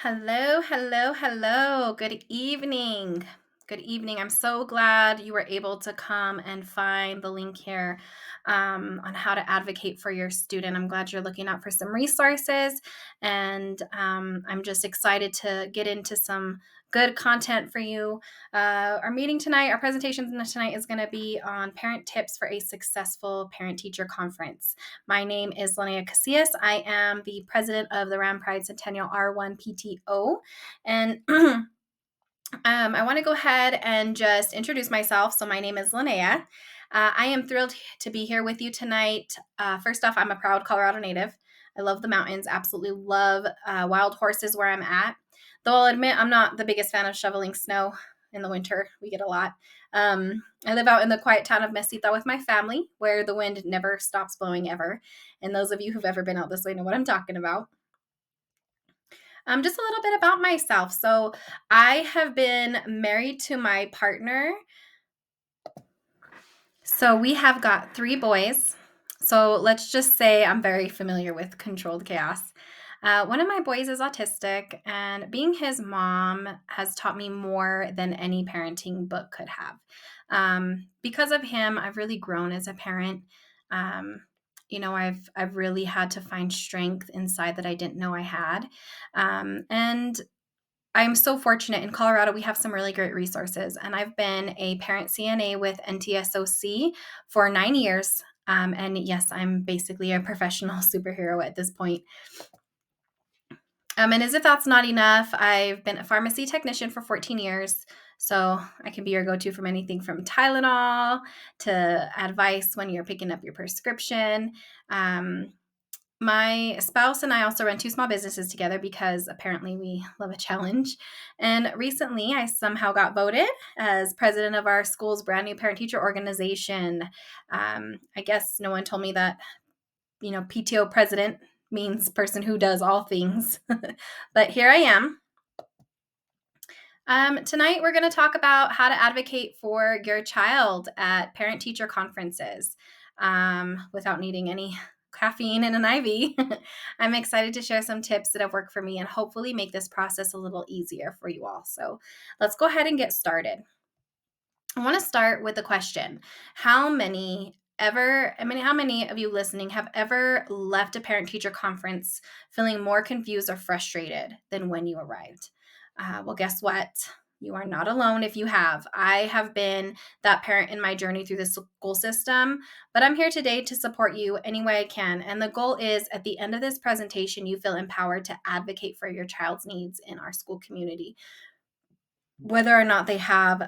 Hello, hello, hello. Good evening. Good evening. I'm so glad you were able to come and find the link here on how to advocate for your student. I'm glad you're looking out for some resources, and I'm just excited to get into some good content for you. Our meeting tonight, our presentation tonight is going to be on parent tips for a successful parent teacher conference. My name is Linnea Casillas. I am the president of the Ram Pride Centennial R1 PTO. And I want to go ahead and just introduce myself. So, my name is Linnea. I am thrilled to be here with you tonight. First off, I'm a proud Colorado native. I love the mountains, absolutely love wild horses where I'm at. Though I'll admit I'm not the biggest fan of shoveling snow in the winter. We get a lot. I live out in the quiet town of Mesita with my family, where the wind never stops blowing ever. And those of you who've ever been out this way know what I'm talking about. Just a little bit about myself. So, I have been married to my partner. So, we have got three boys. So, let's just say I'm very familiar with controlled chaos. One of my boys is autistic, and being his mom has taught me more than any parenting book could have. Because of him, I've really grown as a parent. I've really had to find strength inside that I didn't know I had. And I'm so fortunate in Colorado, we have some really great resources. And I've been a parent CNA with NTSOC for 9 years. And yes, I'm basically a professional superhero at this point. And as if that's not enough, I've been a pharmacy technician for 14 years. So I can be your go to from anything from Tylenol to advice when you're picking up your prescription. My spouse and I also run two small businesses together because apparently we love a challenge. And recently, I somehow got voted as president of our school's brand new parent teacher organization. I guess no one told me that, PTO president means person who does all things. But here I am. Tonight, we're going to talk about how to advocate for your child at parent teacher conferences without needing any caffeine and an IV. I'm excited to share some tips that have worked for me and hopefully make this process a little easier for you all. So let's go ahead and get started. I want to start with a question. How many of you listening have ever left a parent teacher conference feeling more confused or frustrated than when you arrived? Well, guess what? You are not alone if you have. I have been that parent in my journey through the school system, but I'm here today to support you any way I can. And the goal is at the end of this presentation, you feel empowered to advocate for your child's needs in our school community, whether or not they have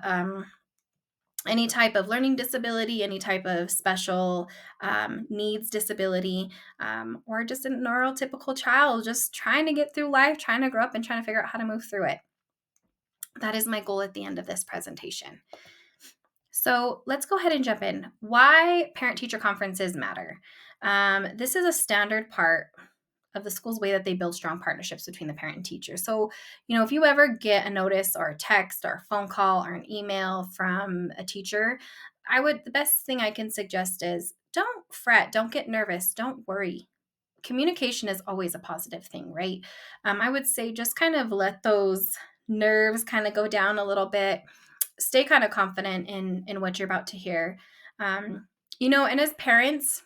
any type of learning disability, any type of special needs disability, or just a neurotypical child just trying to get through life, trying to grow up, and trying to figure out how to move through it. That is my goal at the end of this presentation. So let's go ahead and jump in. Why parent-teacher conferences matter. This is a standard part of the school's way that they build strong partnerships between the parent and teacher. So, if you ever get a notice or a text or a phone call or an email from a teacher, the best thing I can suggest is don't fret, don't get nervous, don't worry. Communication is always a positive thing, right? I would say just kind of let those nerves kind of go down a little bit. Stay kind of confident in what you're about to hear. And as parents,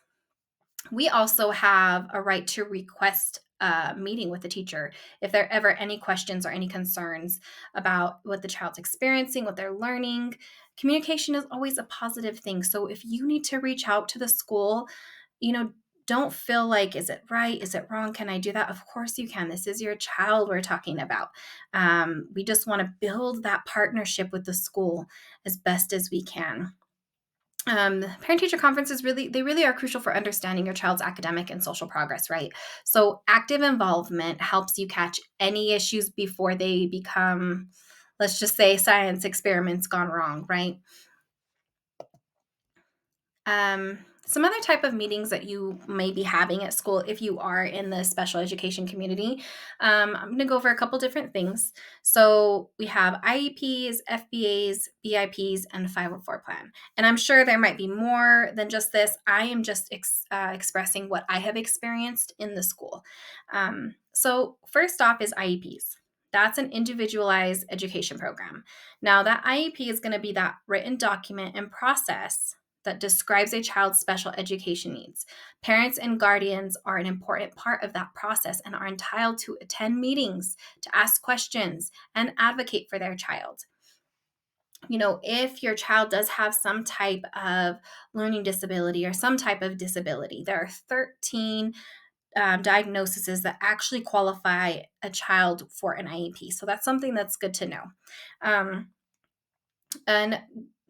we also have a right to request a meeting with the teacher if there are ever any questions or any concerns about what the child's experiencing, what they're learning. Communication is always a positive thing. So if you need to reach out to the school, don't feel like, is it right? Is it wrong? Can I do that? Of course you can. This is your child we're talking about. We just want to build that partnership with the school as best as we can. Parent-teacher conferences really are crucial for understanding your child's academic and social progress, right? So active involvement helps you catch any issues before they become, let's just say, science experiments gone wrong, right? Some other type of meetings that you may be having at school if you are in the special education community. I'm going to go over a couple different things. So we have IEPs, FBAs, BIPs, and 504 plan. And I'm sure there might be more than just this. I am just expressing what I have experienced in the school. So first off is IEPs. That's an individualized education program. Now, that IEP is going to be that written document and process that describes a child's special education needs. Parents and guardians are an important part of that process and are entitled to attend meetings, to ask questions, and advocate for their child. If your child does have some type of learning disability or some type of disability, there are 13 diagnoses that actually qualify a child for an IEP. So that's something that's good to know. And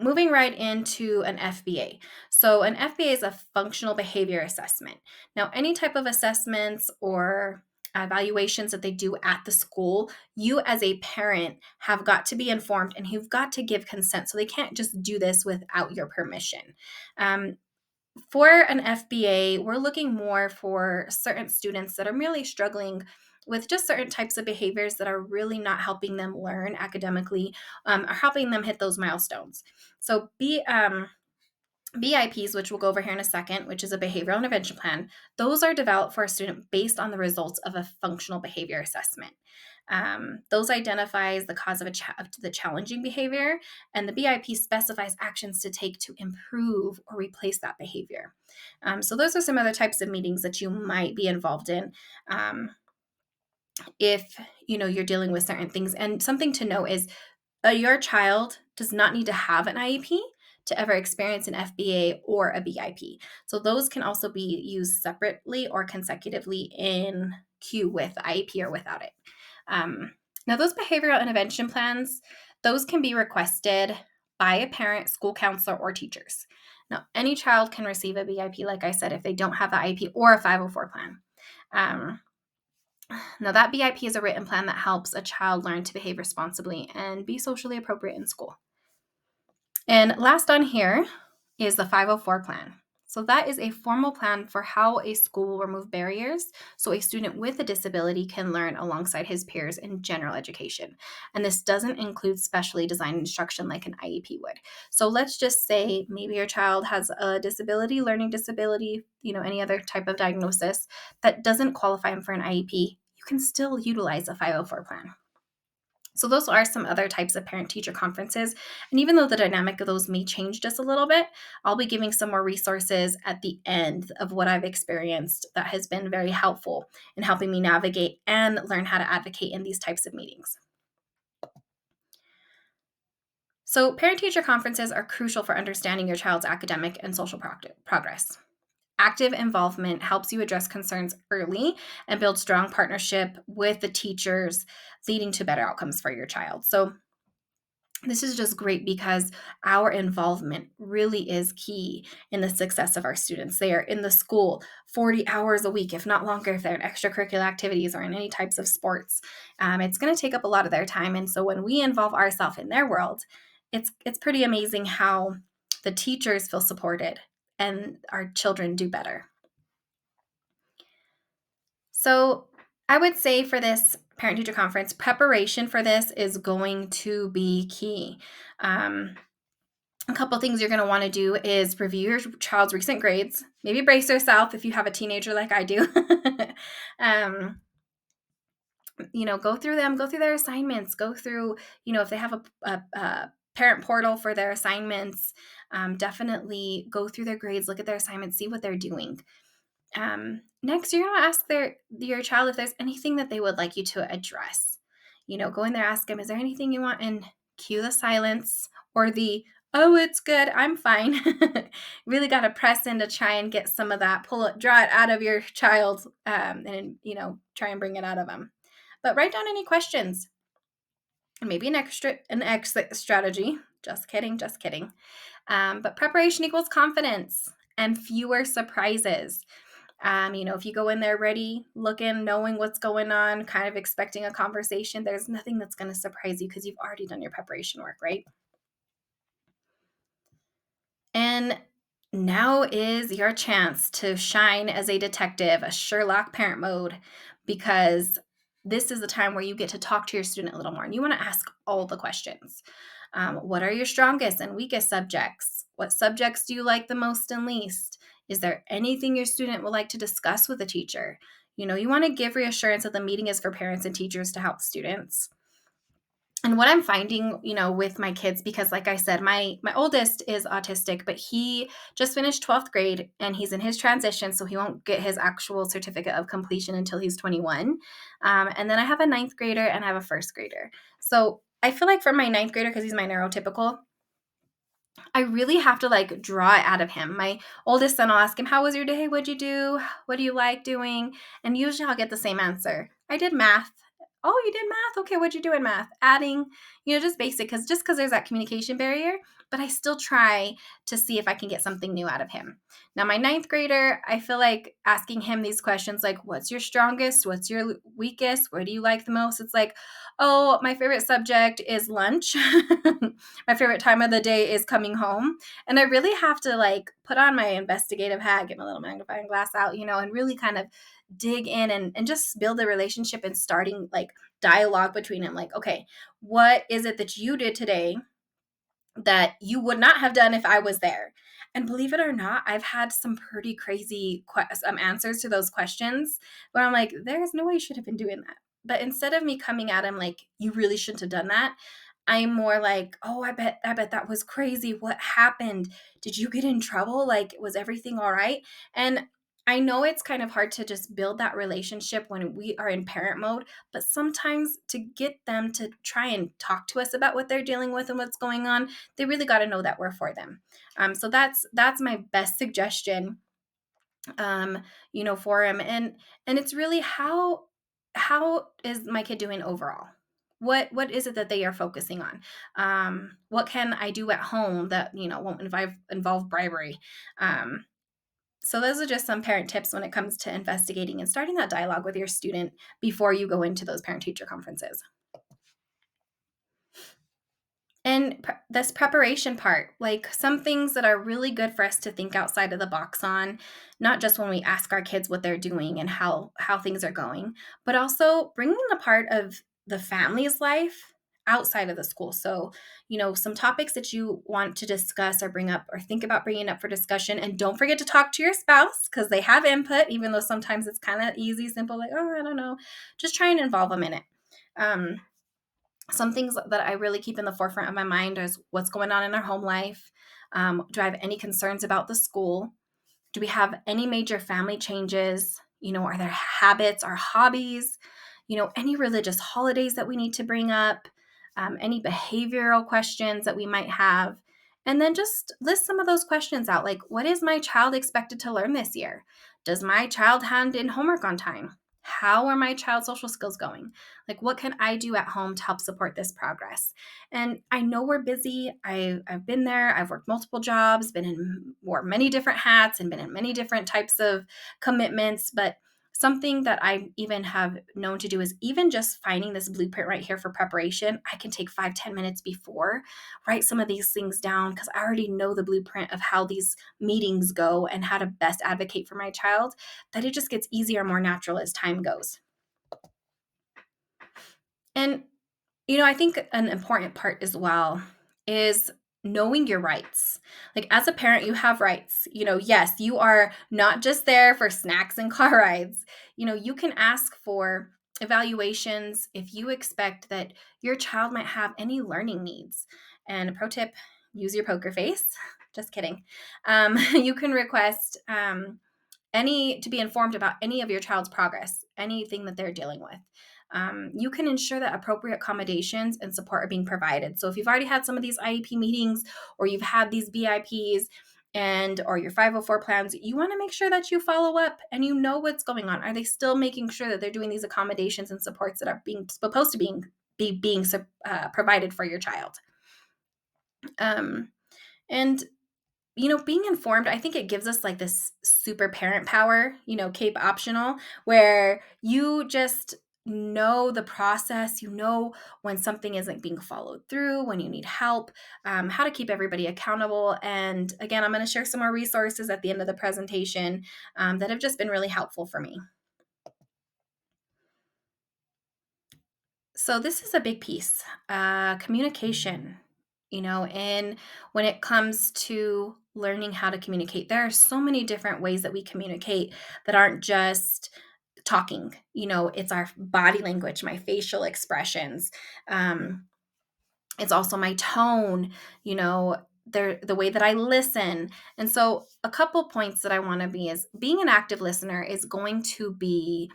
moving right into an FBA. So an FBA is a functional behavior assessment. Now, any type of assessments or evaluations that they do at the school, you as a parent have got to be informed and you've got to give consent. So they can't just do this without your permission. For an FBA, we're looking more for certain students that are really struggling with just certain types of behaviors that are really not helping them learn academically, or helping them hit those milestones. So BIPs, which we'll go over here in a second, which is a behavioral intervention plan, those are developed for a student based on the results of a functional behavior assessment. Those identifies the cause of the challenging behavior, and the BIP specifies actions to take to improve or replace that behavior. So those are some other types of meetings that you might be involved in. If you're dealing with certain things. And something to know is your child does not need to have an IEP to ever experience an FBA or a BIP. So those can also be used separately or consecutively in queue with the IEP or without it. Now, those behavioral intervention plans, those can be requested by a parent, school counselor, or teachers. Now, any child can receive a BIP, like I said, if they don't have the IEP or a 504 plan. Now, that BIP is a written plan that helps a child learn to behave responsibly and be socially appropriate in school. And last on here is the 504 plan. So that is a formal plan for how a school will remove barriers so a student with a disability can learn alongside his peers in general education. And this doesn't include specially designed instruction like an IEP would. So let's just say maybe your child has a disability, learning disability, any other type of diagnosis that doesn't qualify him for an IEP. You can still utilize a 504 plan. So those are some other types of parent-teacher conferences. And even though the dynamic of those may change just a little bit, I'll be giving some more resources at the end of what I've experienced that has been very helpful in helping me navigate and learn how to advocate in these types of meetings. So parent-teacher conferences are crucial for understanding your child's academic and social progress. Active involvement helps you address concerns early and build strong partnership with the teachers, leading to better outcomes for your child. So this is just great because our involvement really is key in the success of our students. They are in the school 40 hours a week, if not longer, if they're in extracurricular activities or in any types of sports. It's going to take up a lot of their time. And so when we involve ourselves in their world, it's pretty amazing how the teachers feel supported and our children do better. So I would say for this parent-teacher conference, preparation for this is going to be key. A couple things you're going to want to do is review your child's recent grades. Maybe brace yourself if you have a teenager like I do. Go through them, go through their assignments, go through, if they have a parent portal for their assignments, definitely go through their grades, look at their assignments, see what they're doing. Next, you're going to ask your child if there's anything that they would like you to address. Go in there, ask them, is there anything you want? And cue the silence or the, oh, it's good, I'm fine. Really got to press in to try and get some of that, draw it out of your child, and try and bring it out of them. But write down any questions. Maybe an exit strategy. Just kidding. But preparation equals confidence and fewer surprises. If you go in there ready, looking, knowing what's going on, kind of expecting a conversation, there's nothing that's going to surprise you because you've already done your preparation work, right? And now is your chance to shine as a detective, a Sherlock parent mode, because this is the time where you get to talk to your student a little more and you want to ask all the questions. What are your strongest and weakest subjects? What subjects do you like the most and least? Is there anything your student would like to discuss with a teacher? You want to give reassurance that the meeting is for parents and teachers to help students. And what I'm finding, with my kids, because like I said, my oldest is autistic, but he just finished 12th grade and he's in his transition, so he won't get his actual certificate of completion until he's 21. And then I have a ninth grader and I have a first grader. So I feel like for my ninth grader, because he's my neurotypical, I really have to like draw it out of him. My oldest son, I'll ask him, "How was your day? What'd you do? What do you like doing?" And usually I'll get the same answer. "I did math." "Oh, you did math? Okay, what'd you do in math?" Adding, just basic, because there's that communication barrier, but I still try to see if I can get something new out of him. Now, my ninth grader, I feel like asking him these questions like, "What's your strongest? What's your weakest? What do you like the most?" It's like, "Oh, my favorite subject is lunch." My favorite time of the day is coming home. And I really have to like put on my investigative hat, get my little magnifying glass out, and really kind of dig in and just build a relationship and starting like dialogue between them. Like, okay, what is it that you did today that you would not have done if I was there? And believe it or not, I've had some pretty crazy answers to those questions where I'm like, there's no way you should have been doing that. But instead of me coming at him like, you really shouldn't have done that, I'm more like, oh, I bet that was crazy. What happened? Did you get in trouble? Like, was everything all right? And I know it's kind of hard to just build that relationship when we are in parent mode, but sometimes to get them to try and talk to us about what they're dealing with and what's going on, they really got to know that we're for them. So that's my best suggestion, for him. And it's really how is my kid doing overall? What is it that they are focusing on? What can I do at home that won't involve bribery? So those are just some parent tips when it comes to investigating and starting that dialogue with your student before you go into those parent teacher conferences. And this preparation part, like some things that are really good for us to think outside of the box on, not just when we ask our kids what they're doing and how things are going, but also bringing a part of the family's life outside of the school. So, some topics that you want to discuss or bring up or think about bringing up for discussion. And don't forget to talk to your spouse because they have input, even though sometimes it's kind of easy, simple, like, oh, I don't know. Just try and involve them in it. Some things that I really keep in the forefront of my mind is what's going on in our home life. Do I have any concerns about the school? Do we have any major family changes? Are there habits or hobbies? Any religious holidays that we need to bring up? Any behavioral questions that we might have? And then just list some of those questions out. Like, what is my child expected to learn this year? Does my child hand in homework on time? How are my child's social skills going? Like, what can I do at home to help support this progress? And I know we're busy. I've been there. I've worked multiple jobs, wore many different hats, and been in many different types of commitments. But something that I even have known to do is even just finding this blueprint right here for preparation. I can take 5-10 minutes before, write some of these things down because I already know the blueprint of how these meetings go and how to best advocate for my child, that it just gets easier, more natural as time goes. And I think an important part as well is knowing your rights. Like as a parent, you have rights. Yes, you are not just there for snacks and car rides. You can ask for evaluations if you expect that your child might have any learning needs. And a pro tip, use your poker face. Just kidding. You can request to be informed about any of your child's progress, anything that they're dealing with. You can ensure that appropriate accommodations and support are being provided. So if you've already had some of these IEP meetings or you've had these BIPs or your 504 plans, you want to make sure that you follow up and you know what's going on. Are they still making sure that they're doing these accommodations and supports that are supposed to be being provided for your child? And being informed, I think it gives us like this super parent power, cape optional, where you just know the process, when something isn't being followed through, when you need help, how to keep everybody accountable. And again, I'm going to share some more resources at the end of the presentation that have just been really helpful for me. So this is a big piece, communication, and when it comes to learning how to communicate, there are so many different ways that we communicate that aren't just talking. It's our body language, my facial expressions. It's also my tone, you know, the way that I listen. And so a couple points that I want to be is being an active listener is going to be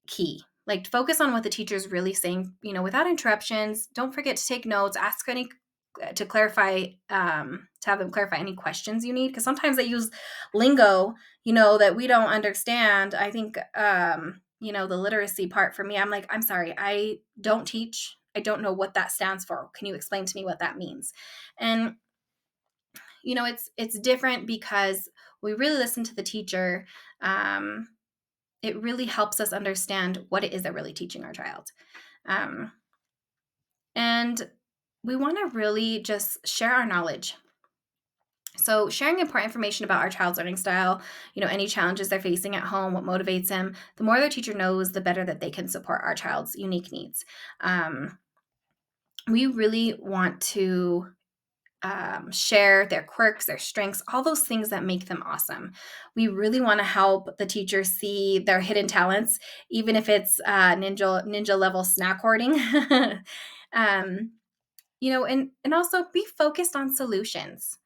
key. Like focus on what the teacher is really saying, without interruptions. Don't forget to take notes, ask any to clarify, to have them clarify any questions you need. Because sometimes they use lingo, that we don't understand. I think, the literacy part for me, I'm like, I'm sorry, I don't teach. I don't know what that stands for. Can you explain to me what that means? And it's different because we really listen to the teacher. It really helps us understand what it is that we're really teaching our child. And we want to really just share our knowledge. So sharing important information about our child's learning style, any challenges they're facing at home, what motivates them, the more their teacher knows, the better that they can support our child's unique needs. We really want to share their quirks, their strengths, all those things that make them awesome. We really want to help the teachers see their hidden talents, even if it's ninja level snack hoarding. And also be focused on solutions.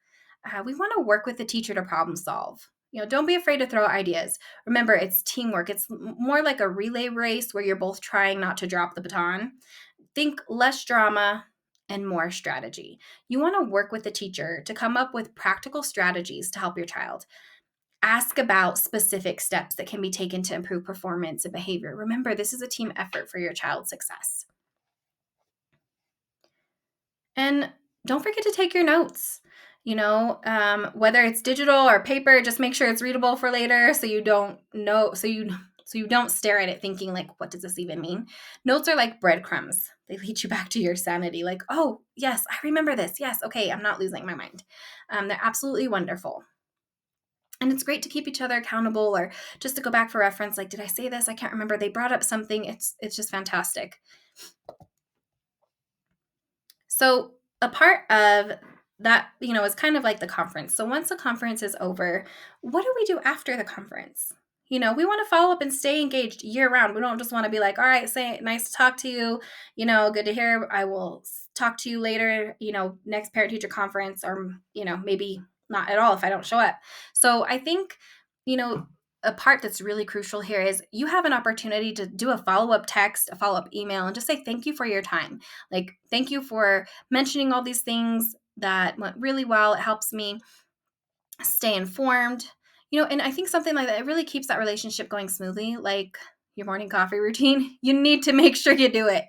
We want to work with the teacher to problem solve. Don't be afraid to throw out ideas. Remember, it's teamwork. It's more like a relay race where you're both trying not to drop the baton. Think less drama and more strategy. You want to work with the teacher to come up with practical strategies to help your child. Ask about specific steps that can be taken to improve performance and behavior. Remember, this is a team effort for your child's success. And don't forget to take your notes. Whether it's digital or paper, just make sure it's readable for later so you don't know, so you don't stare at it thinking like, what does this even mean? Notes are like breadcrumbs. They lead you back to your sanity. Like, oh, yes, I remember this. Yes, okay, I'm not losing my mind. They're absolutely wonderful. And it's great to keep each other accountable or just to go back for reference. Like, did I say this? I can't remember. They brought up something. It's just fantastic. So a part of that, is kind of like the conference. So once the conference is over, what do we do after the conference? We want to follow up and stay engaged year round. We don't just want to be like, all right, say nice to talk to you, good to hear. I will talk to you later, next parent teacher conference, or, maybe not at all if I don't show up. So I think, a part that's really crucial here is you have an opportunity to do a follow-up text, a follow-up email, and just say thank you for your time. Like, thank you for mentioning all these things that went really well. It helps me stay informed. And I think something like that, it really keeps that relationship going smoothly. Like your morning coffee routine, you need to make sure you do it.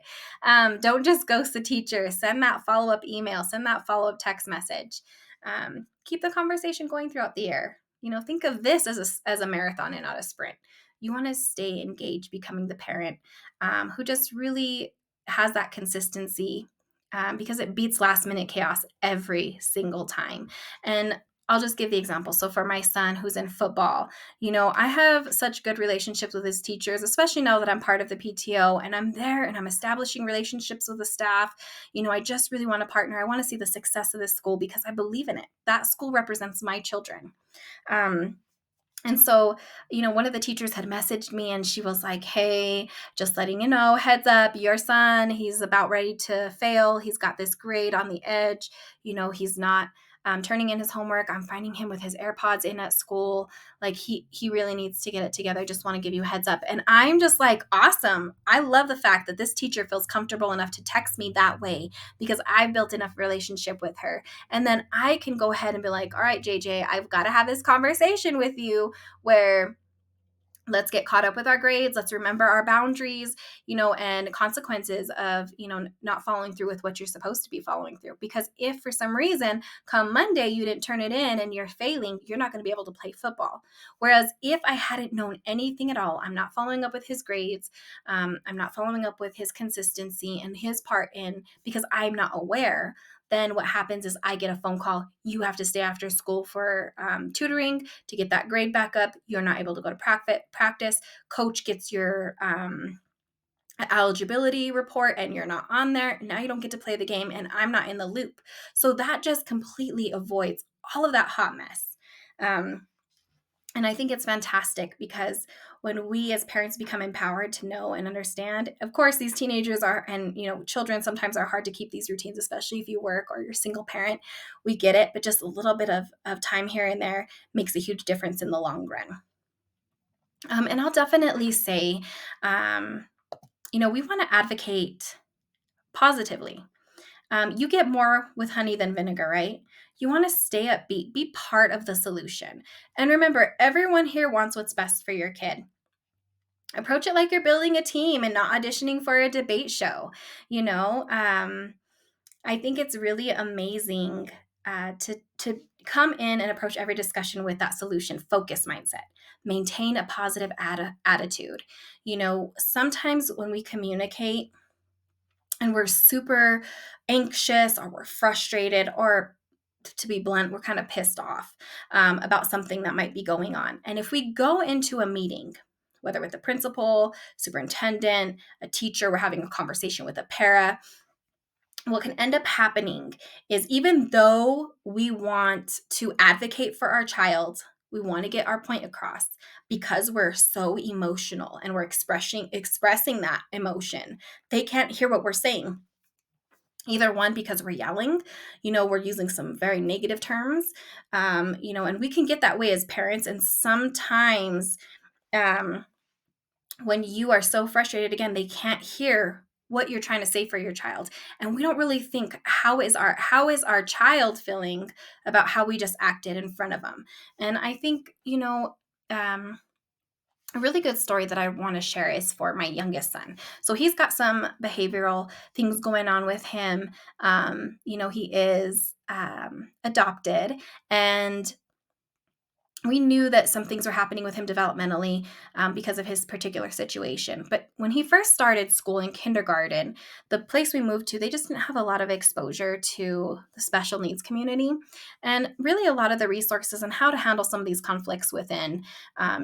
Don't just ghost the teacher. Send that follow-up email, send that follow-up text message. Keep the conversation going throughout the year. Think of this as a marathon and not a sprint. You want to stay engaged, becoming the parent who just really has that consistency, because it beats last minute chaos every single time. And I'll just give the example. So for my son who's in football, I have such good relationships with his teachers, especially now that I'm part of the PTO and I'm there and I'm establishing relationships with the staff. I just really want to partner. I want to see the success of this school because I believe in it. That school represents my children. And so, one of the teachers had messaged me and she was like, hey, just letting you know, heads up, your son, he's about ready to fail. He's got this grade on the edge. He's not turning in his homework. I'm finding him with his AirPods in at school. Like he really needs to get it together. I just want to give you a heads up. And I'm just like, awesome. I love the fact that this teacher feels comfortable enough to text me that way because I've built enough relationship with her. And then I can go ahead and be like, all right, JJ, I've got to have this conversation with you where let's get caught up with our grades. Let's remember our boundaries, and consequences of, not following through with what you're supposed to be following through. Because if for some reason come Monday, you didn't turn it in and you're failing, you're not going to be able to play football. Whereas if I hadn't known anything at all, I'm not following up with his grades. I'm not following up with his consistency and his part in, because I'm not aware, then what happens is I get a phone call. You have to stay after school for tutoring to get that grade back up. You're not able to go to practice. Coach gets your eligibility report and you're not on there. Now you don't get to play the game and I'm not in the loop. So that just completely avoids all of that hot mess. And I think it's fantastic because when we as parents become empowered to know and understand. Of course, these teenagers are, and children sometimes are hard to keep these routines, especially if you work or you're a single parent. We get it, but just a little bit of time here and there makes a huge difference in the long run. And I'll definitely say, we want to advocate positively. You get more with honey than vinegar, right? You want to stay upbeat, be part of the solution. And remember, everyone here wants what's best for your kid. Approach it like you're building a team and not auditioning for a debate show. I think it's really amazing to come in and approach every discussion with that solution focus mindset. Maintain a positive attitude. Sometimes when we communicate and we're super anxious or we're frustrated, or to be blunt, we're kind of pissed off about something that might be going on. And if we go into a meeting, whether with the principal, superintendent, a teacher, we're having a conversation with a para, what can end up happening is, even though we want to advocate for our child, we want to get our point across, because we're so emotional and we're expressing that emotion, they can't hear what we're saying. Either one, because we're yelling, we're using some very negative terms, and we can get that way as parents. And sometimes um, when you are so frustrated, again, they can't hear what you're trying to say for your child. And we don't really think, how is our child feeling about how we just acted in front of them. And I think, a really good story that I want to share is for my youngest son. So he's got some behavioral things going on with him. He is adopted, and we knew that some things were happening with him developmentally because of his particular situation. But when he first started school in kindergarten, the place we moved to, they just didn't have a lot of exposure to the special needs community, and really a lot of the resources on how to handle some of these conflicts within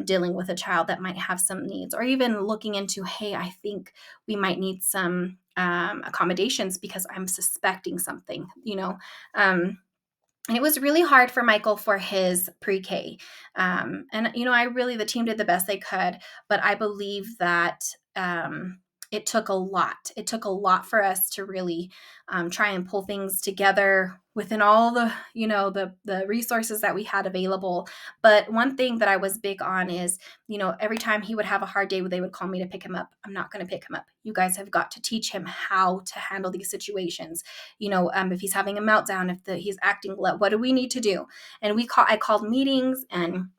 dealing with a child that might have some needs, or even looking into, hey, I think we might need some accommodations because I'm suspecting something, and it was really hard for Michael for his pre-K. The team did the best they could, but I believe that it took a lot. It took a lot for us to really try and pull things together within all the resources that we had available. But one thing that I was big on is, every time he would have a hard day, they would call me to pick him up. I'm not going to pick him up. You guys have got to teach him how to handle these situations. If he's having a meltdown, if he's acting, what do we need to do? And I called meetings and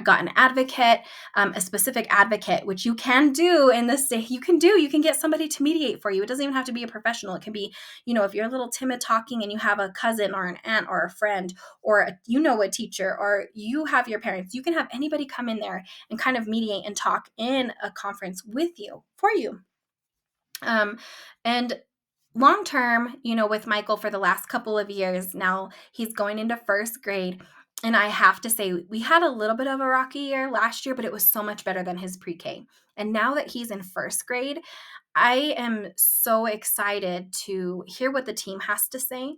got an advocate, a specific advocate, which you can do in the state. You can get somebody to mediate for you. It doesn't even have to be a professional. It can be, if you're a little timid talking and you have a cousin or an aunt or a friend or a teacher, or you have your parents, you can have anybody come in there and kind of mediate and talk in a conference with you, for you. And long term, with Michael for the last couple of years now, he's going into first grade. And I have to say, we had a little bit of a rocky year last year, but it was so much better than his pre-K. And now that he's in first grade, I am so excited to hear what the team has to say,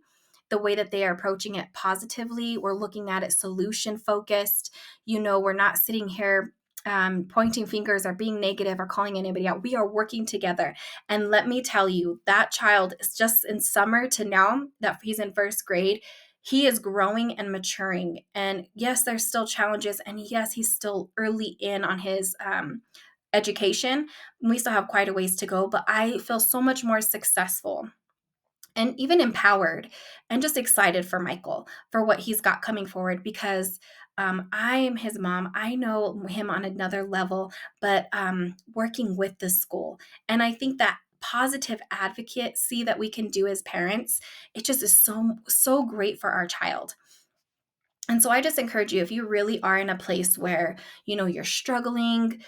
the way that they are approaching it positively. We're looking at it solution focused. We're not sitting here pointing fingers or being negative or calling anybody out. We are working together. And let me tell you, that child is just in summer to now that he's in first grade, he is growing and maturing. And yes, there's still challenges. And yes, he's still early in on his education. We still have quite a ways to go, but I feel so much more successful and even empowered and just excited for Michael, for what he's got coming forward, because I'm his mom. I know him on another level, but working with the school. And I think that positive advocacy that we can do as parents, it just is so great for our child. And so I just encourage you, if you really are in a place where, you're struggling,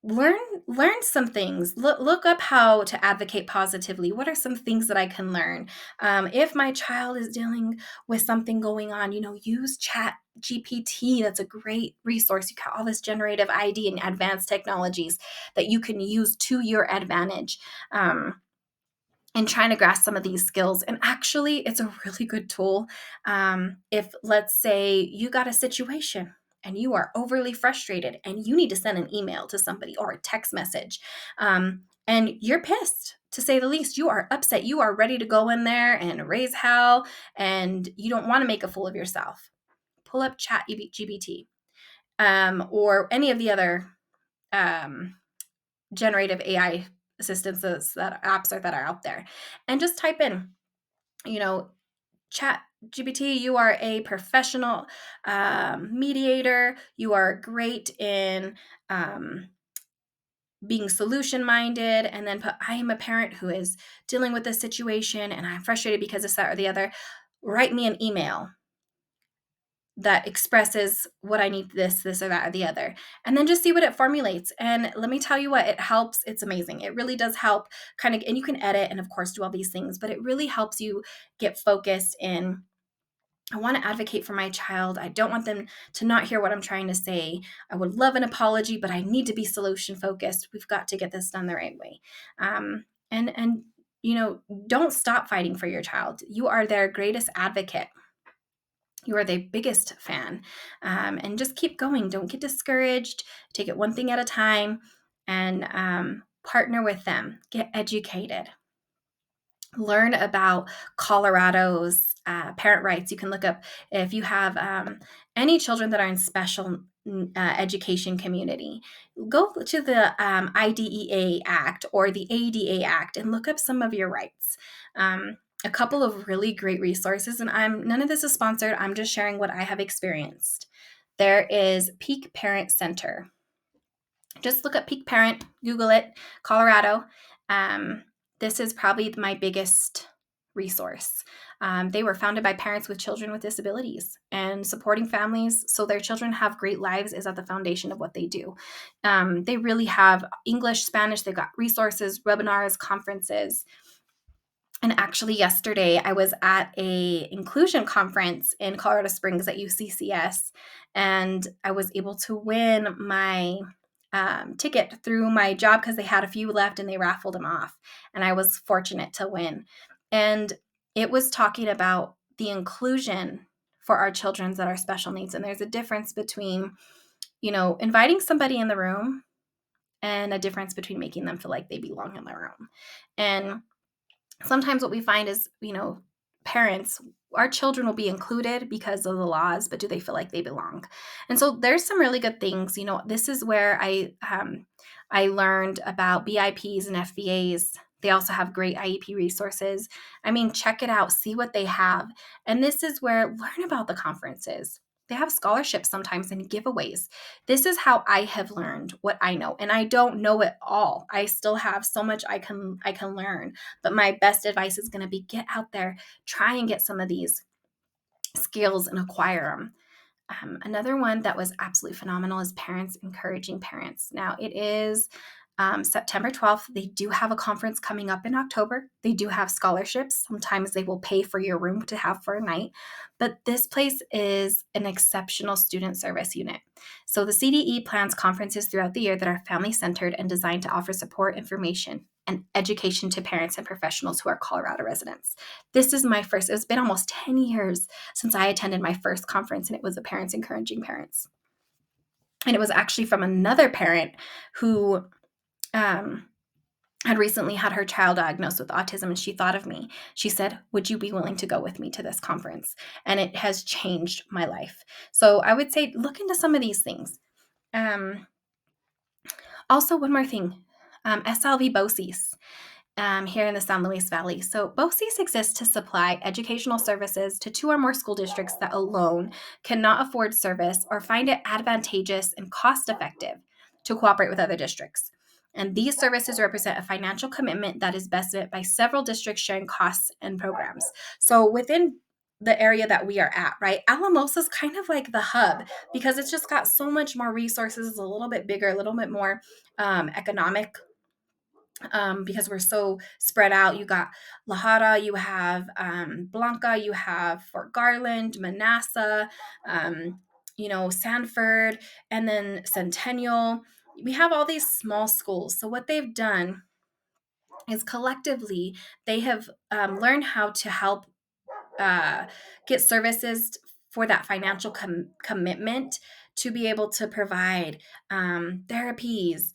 learn some things. Look up how to advocate positively. What are some things that I can learn? If my child is dealing with something going on, use Chat GPT. That's a great resource. You got all this generative ID and advanced technologies that you can use to your advantage. And trying to grasp some of these skills. And actually, it's a really good tool. If, let's say, you got a situation and you are overly frustrated and you need to send an email to somebody or a text message, and you're pissed, to say the least. You are upset. You are ready to go in there and raise hell, and you don't want to make a fool of yourself. Pull up Chat GPT, or any of the other um, generative AI assistants that apps that are out there, and just type in, you know, Chat GPT, you are a professional mediator. You are great in being solution minded, and then put, I am a parent who is dealing with this situation and I'm frustrated because this, that, or the other. Write me an email that expresses what I need, this, or that, or the other. And then just see what it formulates. And let me tell you what, it helps. It's amazing. It really does help kind of, and you can edit and of course do all these things, but it really helps you get focused in, I want to advocate for my child. I don't want them to not hear what I'm trying to say. I would love an apology, but I need to be solution focused. We've got to get this done the right way. And don't stop fighting for your child. You are their greatest advocate. You are their biggest fan. And just keep going. Don't get discouraged. Take it one thing at a time, and partner with them. Get educated. Learn about Colorado's parent rights. You can look up if you have any children that are in special education community. Go to the IDEA Act or the ADA Act and look up some of your rights. A couple of really great resources, and none of this is sponsored. I'm just sharing what I have experienced. There is Peak Parent Center. Just look up Peak Parent, Google it, Colorado. This is probably my biggest resource. They were founded by parents with children with disabilities, and supporting families so their children have great lives is at the foundation of what they do. They really have English, Spanish, they've got resources, webinars, conferences. And actually yesterday I was at a inclusion conference in Colorado Springs at UCCS, and I was able to win my ticket through my job because they had a few left and they raffled them off. And I was fortunate to win. And it was talking about the inclusion for our children that are special needs. And there's a difference between, inviting somebody in the room and a difference between making them feel like they belong in the room. And sometimes what we find is, parents, our children will be included because of the laws, but do they feel like they belong? And so there's some really good things. This is where I learned about BIPs and FBAs. They also have great IEP resources. Check it out, see what they have. And this is where, learn about the conferences. They have scholarships sometimes and giveaways. This is how I have learned what I know. And I don't know it all. I still have so much I can learn. But my best advice is going to be, get out there, try and get some of these skills and acquire them. Another one that was absolutely phenomenal is Parents Encouraging Parents. Now it is September 12th. They do have a conference coming up in October. They do have scholarships. Sometimes they will pay for your room to have for a night. But this place is an exceptional student service unit. So the CDE plans conferences throughout the year that are family-centered and designed to offer support, information, and education to parents and professionals who are Colorado residents. This is my first, it's been almost 10 years since I attended my first conference, and it was a Parents Encouraging Parents. And it was actually from another parent who had recently had her child diagnosed with autism, and she thought of me. She said, would you be willing to go with me to this conference? And it has changed my life. So I would say, look into some of these things. Also, one more thing, SLV BOCES. Here in the San Luis Valley. So BOCES exists to supply educational services to 2 or more school districts that alone cannot afford service or find it advantageous and cost-effective to cooperate with other districts. And these services represent a financial commitment that is best met by several districts sharing costs and programs. So within the area that we are at, right, Alamosa is kind of like the hub because it's just got so much more resources, it's a little bit bigger, a little bit more economic, because we're so spread out. You got La Jara, you have Blanca, you have Fort Garland, Manassas, Sanford, and then Centennial. We have all these small schools. So what they've done is collectively they have learned how to help get services for that financial commitment to be able to provide therapies,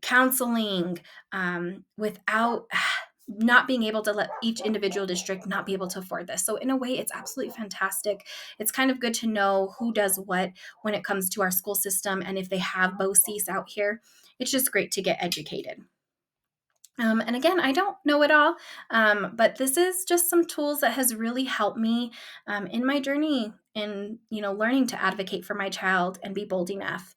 counseling, without not being able to let each individual district not be able to afford this. So in a way, it's absolutely fantastic. It's kind of good to know who does what when it comes to our school system, and if they have BOCES out here. It's just great to get educated. And again, I don't know it all, but this is just some tools that has really helped me in my journey in learning to advocate for my child and be bold enough.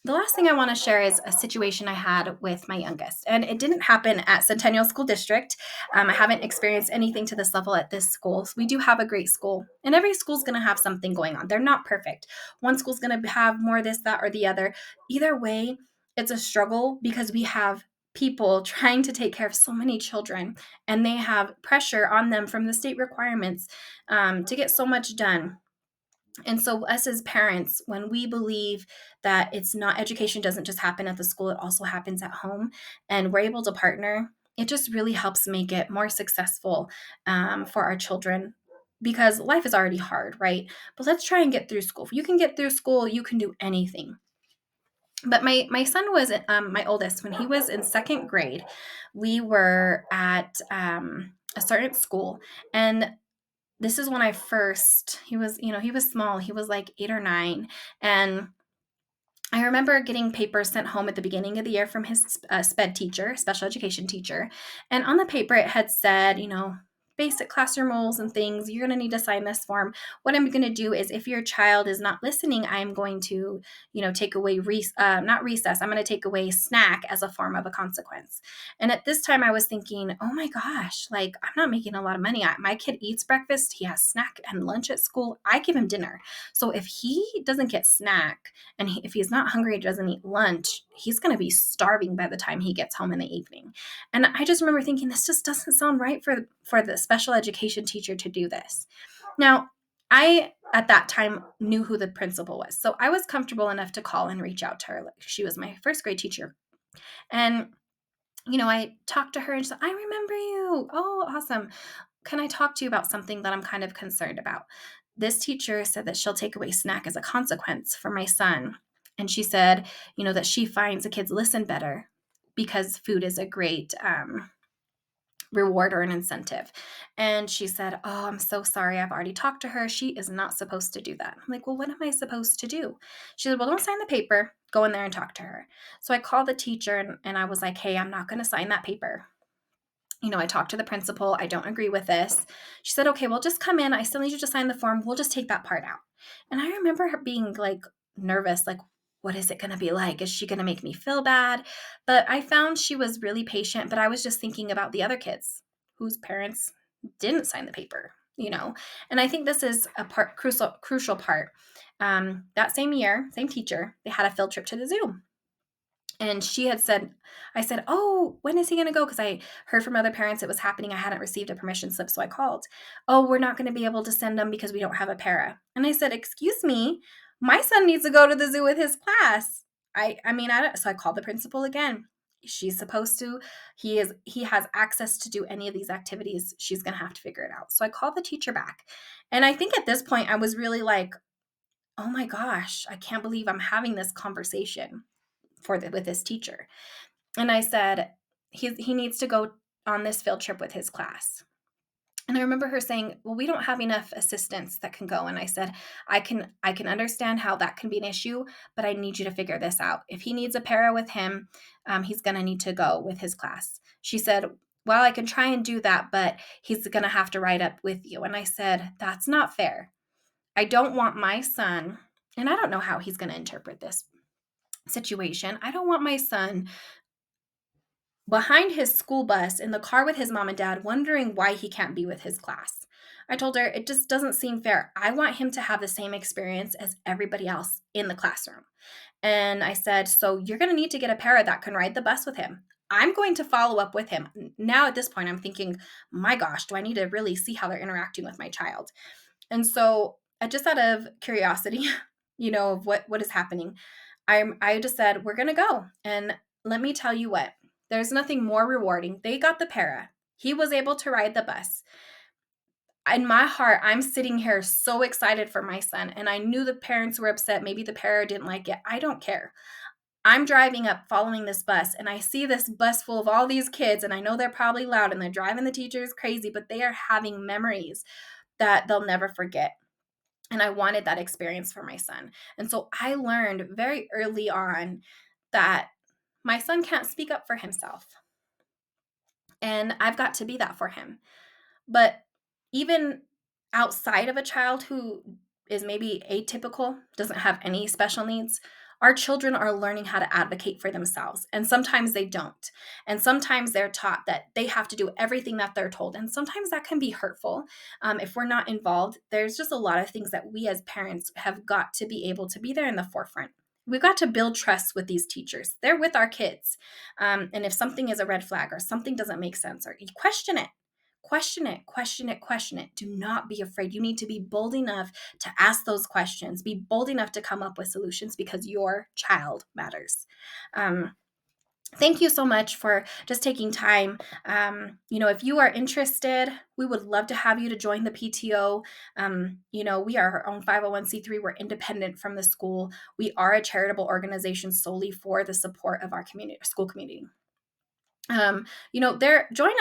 The last thing I want to share is a situation I had with my youngest, and it didn't happen at Centennial School District. I haven't experienced anything to this level at this school. So we do have a great school, and every school's going to have something going on. They're not perfect. One school's going to have more this, that, or the other. Either way, it's a struggle because we have people trying to take care of so many children, and they have pressure on them from the state requirements to get so much done. And so us as parents, when we believe that it's not, education doesn't just happen at the school, it also happens at home, and we're able to partner, it just really helps make it more successful for our children, because life is already hard, right? But let's try and get through school. If you can get through school, you can do anything. But my son was my oldest. When he was in second grade, we were at a certain school, and this is when I first, he was small. He was like 8 or 9, and I remember getting papers sent home at the beginning of the year from his SPED teacher, special education teacher. And on the paper, it had said, basic classroom rules and things. You're going to need to sign this form. What I'm going to do is, if your child is not listening, I'm going to, take away, not recess, I'm going to take away snack as a form of a consequence. And at this time, I was thinking, oh my gosh, like, I'm not making a lot of money. My kid eats breakfast. He has snack and lunch at school. I give him dinner. So if he doesn't get snack, and if he's not hungry, doesn't eat lunch, he's going to be starving by the time he gets home in the evening. And I just remember thinking, this just doesn't sound right for the special education teacher to do this. Now, I, at that time, knew who the principal was. So I was comfortable enough to call and reach out to her. Like, she was my first grade teacher. And, I talked to her and she said, I remember you. Oh, awesome. Can I talk to you about something that I'm kind of concerned about? This teacher said that she'll take away snack as a consequence for my son. And she said, that she finds the kids listen better because food is a great reward or an incentive. And she said, oh, I'm so sorry. I've already talked to her. She is not supposed to do that. I'm like, well, what am I supposed to do? She said, well, don't sign the paper. Go in there and talk to her. So I called the teacher and I was like, hey, I'm not going to sign that paper. I talked to the principal. I don't agree with this. She said, okay, well, just come in. I still need you to sign the form. We'll just take that part out. And I remember her being like nervous, like, what is it going to be like? Is she going to make me feel bad? But I found she was really patient, but I was just thinking about the other kids whose parents didn't sign the paper, And I think this is a crucial part. That same year, same teacher, they had a field trip to the zoo. And I said, oh, when is he going to go? Because I heard from other parents it was happening. I hadn't received a permission slip, so I called. Oh, we're not going to be able to send them because we don't have a para. And I said, excuse me, my son needs to go to the zoo with his class. So I called the principal again. She's supposed to, he has access to do any of these activities. She's going to have to figure it out. So I called the teacher back. And I think at this point I was really like, oh my gosh, I can't believe I'm having this conversation with this teacher. And I said, he needs to go on this field trip with his class. And I remember her saying, well, we don't have enough assistants that can go. And I said, I can understand how that can be an issue, but I need you to figure this out. If he needs a para with him, he's going to need to go with his class. She said, well, I can try and do that, but he's going to have to ride up with you. And I said, that's not fair. I don't want my son, and I don't know how he's going to interpret this situation. I don't want my son behind his school bus in the car with his mom and dad, wondering why he can't be with his class. I told her, it just doesn't seem fair. I want him to have the same experience as everybody else in the classroom. And I said, so you're going to need to get a para that can ride the bus with him. I'm going to follow up with him. Now at this point, I'm thinking, my gosh, do I need to really see how they're interacting with my child? And so just out of curiosity, of what is happening, I just said, we're going to go. And let me tell you what, there's nothing more rewarding. They got the para. He was able to ride the bus. in my heart, I'm sitting here so excited for my son. And I knew the parents were upset. Maybe the parent didn't like it. I don't care. I'm driving up following this bus, and I see this bus full of all these kids, and I know they're probably loud and they're driving the teachers crazy, but they are having memories that they'll never forget. And I wanted that experience for my son. And so I learned very early on that my son can't speak up for himself. And I've got to be that for him. But even outside of a child who is maybe atypical, doesn't have any special needs, our children are learning how to advocate for themselves. And sometimes they don't. And sometimes they're taught that they have to do everything that they're told. And sometimes that can be hurtful. If we're not involved, there's just a lot of things that we as parents have got to be able to be there in the forefront. We've got to build trust with these teachers. They're with our kids. And if something is a red flag or something doesn't make sense, or you question it, question it, question it, question it. Do not be afraid. You need to be bold enough to ask those questions. Be bold enough to come up with solutions because your child matters. Thank you so much for just taking time. If you are interested, we would love to have you to join the PTO. We are our own 501c3. We're independent from the school. We are a charitable organization solely for the support of our community, school community. Join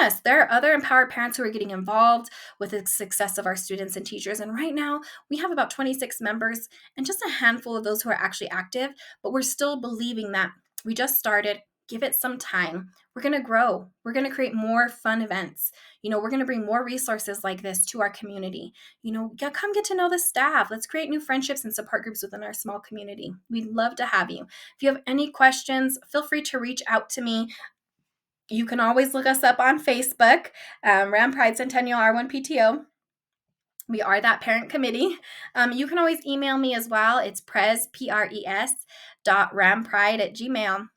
us. There are other empowered parents who are getting involved with the success of our students and teachers. And right now we have about 26 members and just a handful of those who are actually active, but we're still believing that we just started. Give it some time. We're going to grow. We're going to create more fun events. We're going to bring more resources like this to our community. Come get to know the staff. Let's create new friendships and support groups within our small community. We'd love to have you. If you have any questions, feel free to reach out to me. You can always look us up on Facebook, Ram Pride Centennial R1 PTO. We are that parent committee. You can always email me as well. It's pres.rampride@gmail.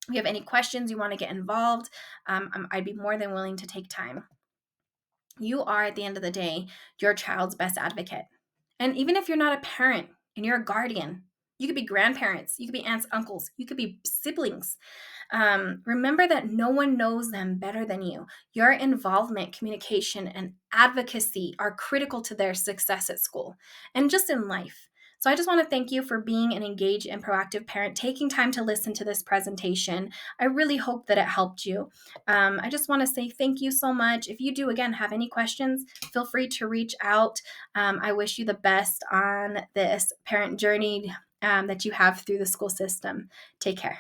If you have any questions, you want to get involved, I'd be more than willing to take time. You are, at the end of the day, your child's best advocate. And even if you're not a parent and you're a guardian, you could be grandparents, you could be aunts, uncles, you could be siblings. Remember that no one knows them better than you. Your involvement, communication, and advocacy are critical to their success at school and just in life. So I just want to thank you for being an engaged and proactive parent, taking time to listen to this presentation. I really hope that it helped you. I just want to say thank you so much. If you do, again, have any questions, feel free to reach out. I wish you the best on this parent journey that you have through the school system. Take care.